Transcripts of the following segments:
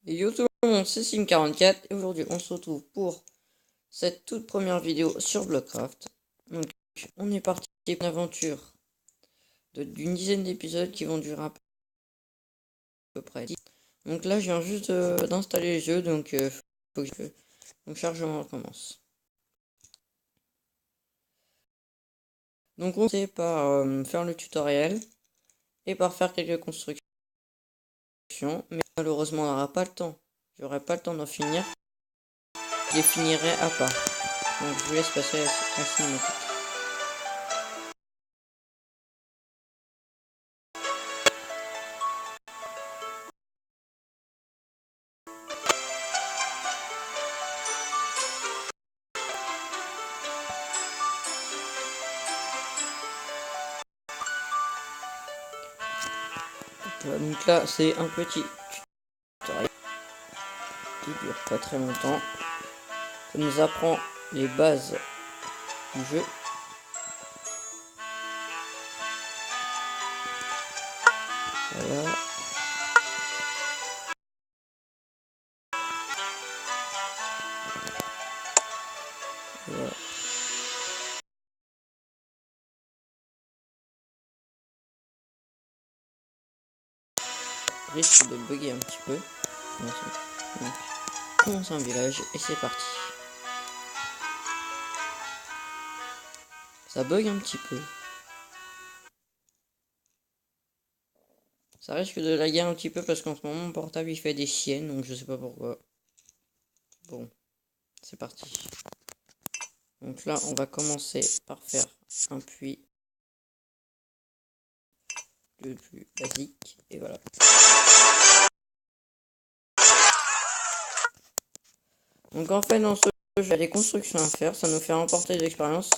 Et yo tout le monde, c'est Sim44 et aujourd'hui on se retrouve pour cette toute première vidéo sur Blockcraft. Donc on est parti pour une aventure d'une dizaine d'épisodes qui vont durer à peu près 10. Donc là je viens juste d'installer le jeu, donc faut que le chargement commence. Donc on commence par faire le tutoriel et par faire quelques constructions, mais malheureusement on n'aura pas le temps. J'aurai pas le temps d'en finir. Je les finirai à part. Donc je vous laisse passer à la cinématique. Voilà, donc là c'est un petit tutoriel qui dure pas très longtemps. Ça nous apprend les bases du jeu. Voilà. Voilà. Risque de bugger un petit peu. Donc, on commence un village et c'est parti. Ça bug un petit peu. Ça risque de laguer un petit peu parce qu'en ce moment mon portable il fait des siennes, donc je sais pas pourquoi. Bon, c'est parti. Donc là on va commencer par faire un puits le plus basique et voilà. Donc en fait dans ce jeu il y a des constructions à faire, ça nous fait remporter de l'expérience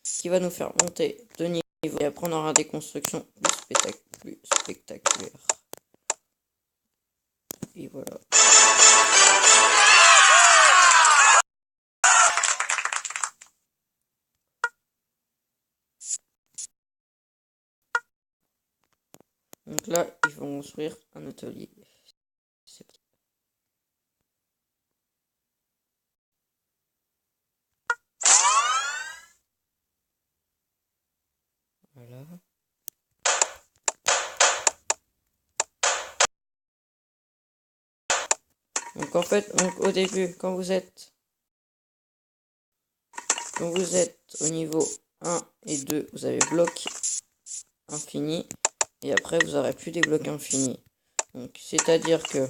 qui va nous faire monter de niveau et après on aura des constructions plus spectaculaires. Et voilà. Donc là, ils vont construire un atelier. Voilà. Donc en fait, au début, quand vous êtes au niveau 1 et 2, vous avez bloc infini. Et après, vous aurez plus des blocs infinis. Donc c'est-à-dire que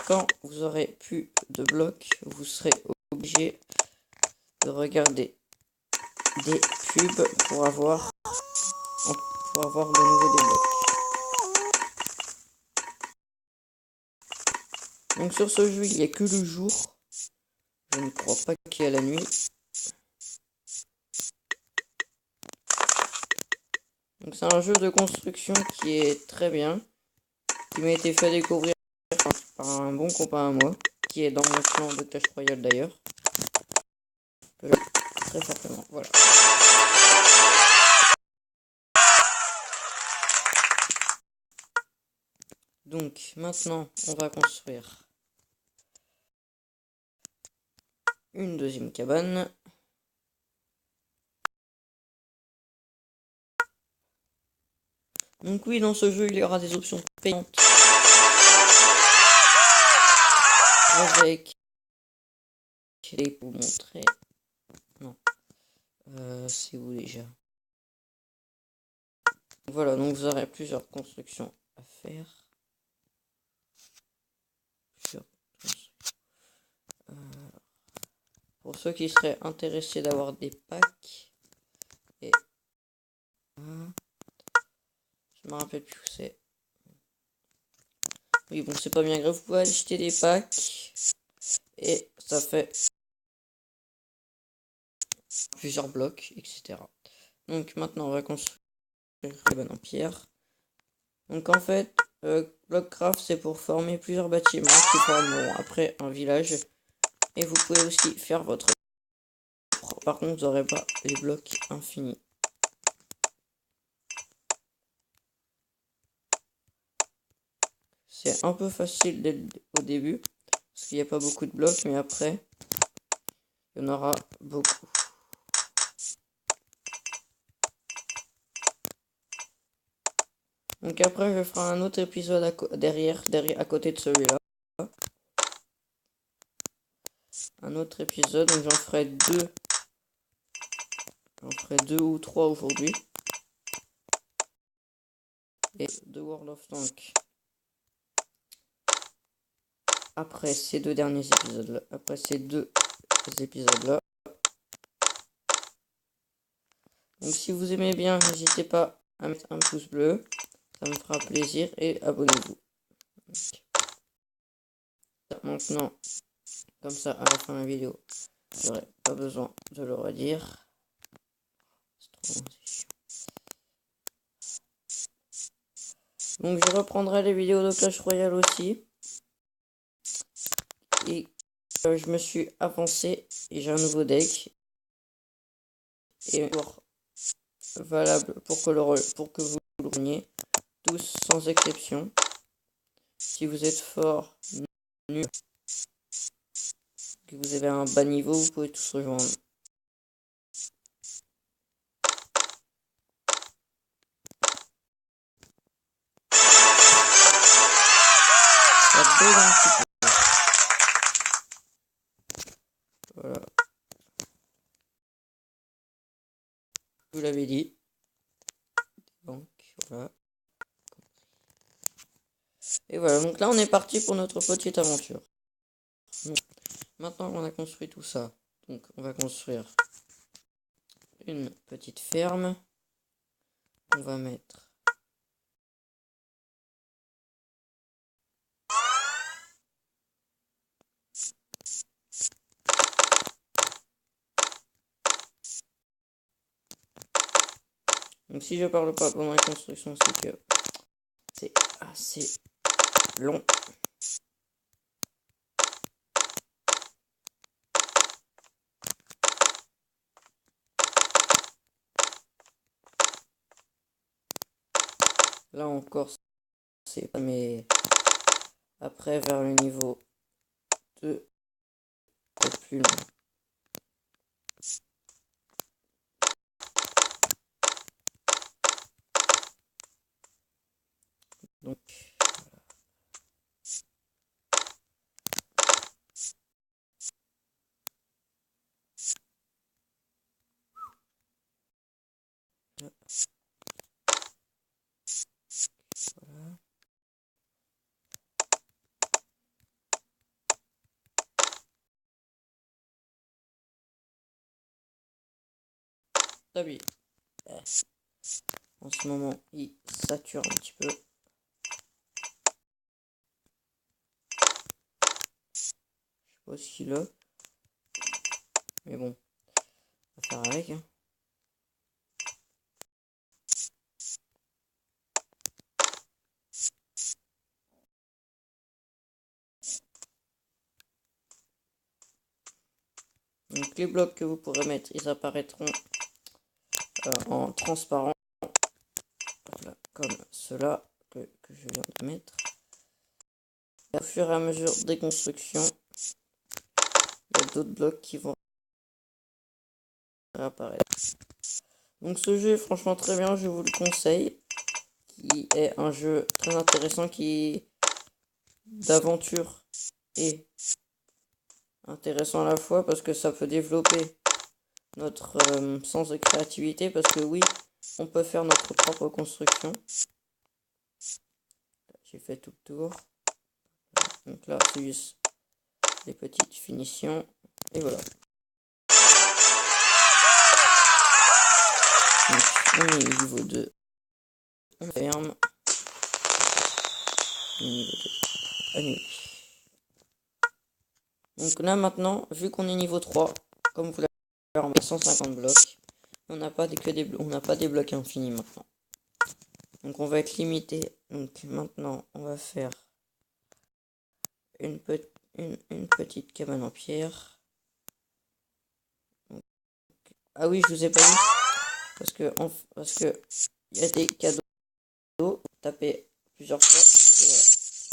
quand vous aurez plus de blocs, vous serez obligé de regarder des pubs pour avoir de nouveau des blocs. Donc sur ce jeu, il n'y a que le jour. Je ne crois pas qu'il y a la nuit. Donc c'est un jeu de construction qui est très bien, qui m'a été fait découvrir par un bon copain à moi, qui est dans mon clan de Clash Royale d'ailleurs. Très fortement, voilà. Donc maintenant on va construire une deuxième cabane. Donc oui, dans ce jeu il y aura des options payantes avec les pour montrer. Non, c'est où déjà? Voilà, donc vous aurez plusieurs constructions à faire. Pour ceux qui seraient intéressés d'avoir des packs, et je me rappelle plus où c'est. Oui, bon, c'est pas bien grave, vous pouvez acheter des packs et ça fait plusieurs blocs, etc. Donc maintenant, on va construire une cabane en pierre. Donc en fait, Blockcraft, c'est pour former plusieurs bâtiments qui formeront après un village. Et vous pouvez aussi faire votre... Par contre, vous n'aurez pas les blocs infinis. c'est un peu facile au début, parce qu'il n'y a pas beaucoup de blocs, mais après, il y en aura beaucoup. Donc après, je ferai un autre épisode derrière, à côté de celui-là. Un autre épisode, donc j'en ferai deux. J'en ferai 2 ou 3 aujourd'hui. Et de World of Tanks. Après ces deux derniers épisodes-là. Après ces deux épisodes-là. Donc si vous aimez bien, n'hésitez pas à mettre un pouce bleu. Ça me fera plaisir. Et abonnez-vous. Maintenant, comme ça, à la fin de la vidéo, j'aurai pas besoin de le redire. C'est trop long. Donc je reprendrai les vidéos de Clash Royale aussi. Et je me suis avancé et j'ai un nouveau deck. Et valable pour que vous le preniez tous sans exception. Si vous êtes fort, nul, que vous avez un bas niveau, vous pouvez tous rejoindre. Ça bug un petit peu. Voilà. Je vous l'avais dit. Donc voilà. Et voilà, donc là on est parti pour notre petite aventure. Donc, maintenant qu'on a construit tout ça, donc on va construire une petite ferme. On va mettre donc si je parle pas pendant la construction, c'est que c'est assez long. Là encore, c'est pas, mais après vers le niveau 2, c'est plus long. Donc voilà. Lui, en ce moment, il sature un petit peu. Je sais pas ce qu'il a. Mais bon, on va faire avec. Hein. Donc les blocs que vous pourrez mettre, ils apparaîtront en transparent. Voilà, comme cela que je viens de mettre. Et au fur et à mesure des constructions, il y a d'autres blocs qui vont apparaître. Donc ce jeu est franchement très bien, je vous le conseille. Qui est un jeu très intéressant, qui d'aventure et intéressant à la fois parce que ça peut développer notre sens de créativité, parce que oui, on peut faire notre propre construction. J'ai fait tout le tour. Donc là, c'est juste des petites finitions. Et voilà. Donc, on est niveau 2. On ferme. Niveau 2. Annulé. Donc là maintenant, vu qu'on est niveau 3, comme vous l'avez vu, on a 150 blocs. On n'a pas des blocs infinis maintenant. Donc on va être limité. Donc maintenant, on va faire une petite cabane en pierre. Donc, ah oui, je vous ai pas dit. Parce que il y a des cadeaux. Tapez plusieurs fois. Et voilà.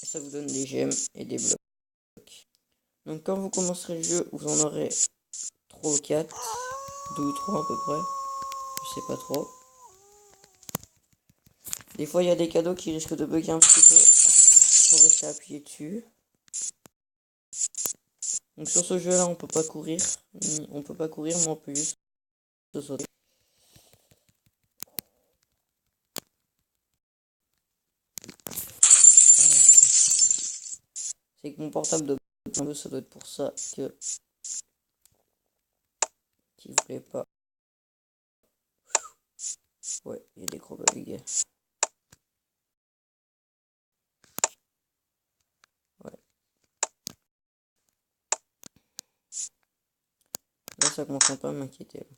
Et ça vous donne des gemmes et des blocs. Donc quand vous commencerez le jeu, vous en aurez 3 ou 4, 2 ou 3 à peu près, je sais pas trop. Des fois il y a des cadeaux qui risquent de bugger un petit peu, faut rester appuyé dessus. Donc sur ce jeu là on peut pas courir, mais on peut juste sauter. C'est que mon portable de ça doit être pour ça que qu'il voulait pas. Ouais, il y a des gros bugs. Ouais. Là ça commence un peu à m'inquiéter.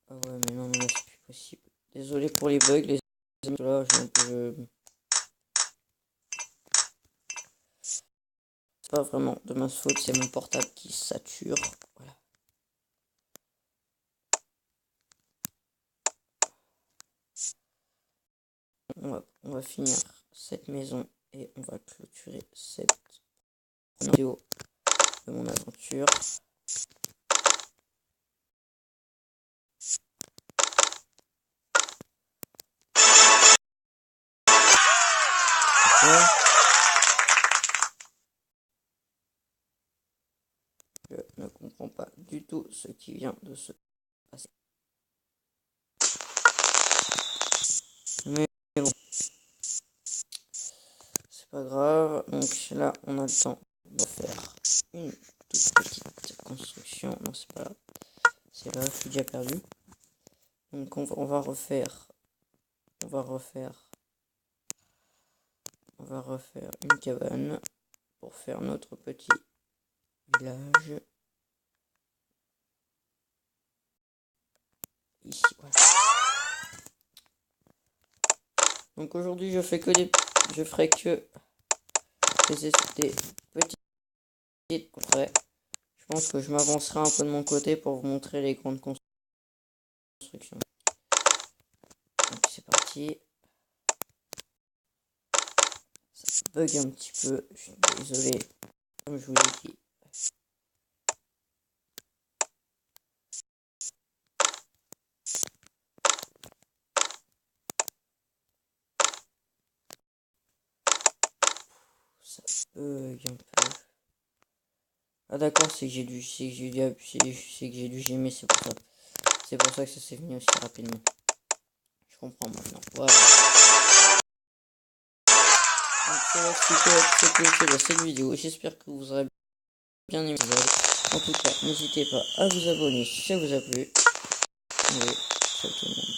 Ah ouais mais non mais là c'est plus possible. Désolé pour les bugs, les amis, là j'ai un peu... C'est pas vraiment de ma faute, c'est mon portable qui sature. Voilà. On va finir cette maison et on va clôturer cette vidéo de mon aventure. Okay. Je ne comprends pas du tout ce qui vient de se passer. Mais bon, c'est pas grave. Donc là, on a le temps de faire une toute petite construction. Non, c'est pas là. C'est là, je suis déjà perdu. Donc on va refaire une cabane pour faire notre petit village. Ici, voilà. Donc aujourd'hui je ferai que des petites contrées. Je pense que je m'avancerai un peu de mon côté pour vous montrer les grandes constructions. Donc c'est parti. Ça bug un petit peu, je suis désolé, comme je vous l'ai dit. Ça bug un peu. Ah d'accord, c'est que j'ai dû gemmer, c'est pour ça. C'est pour ça que ça s'est venu aussi rapidement. Je comprends maintenant. Voilà. Donc c'était cette vidéo. J'espère que vous aurez bien aimé. En tout cas, n'hésitez pas à vous abonner si ça vous a plu. Allez, ciao tout le monde.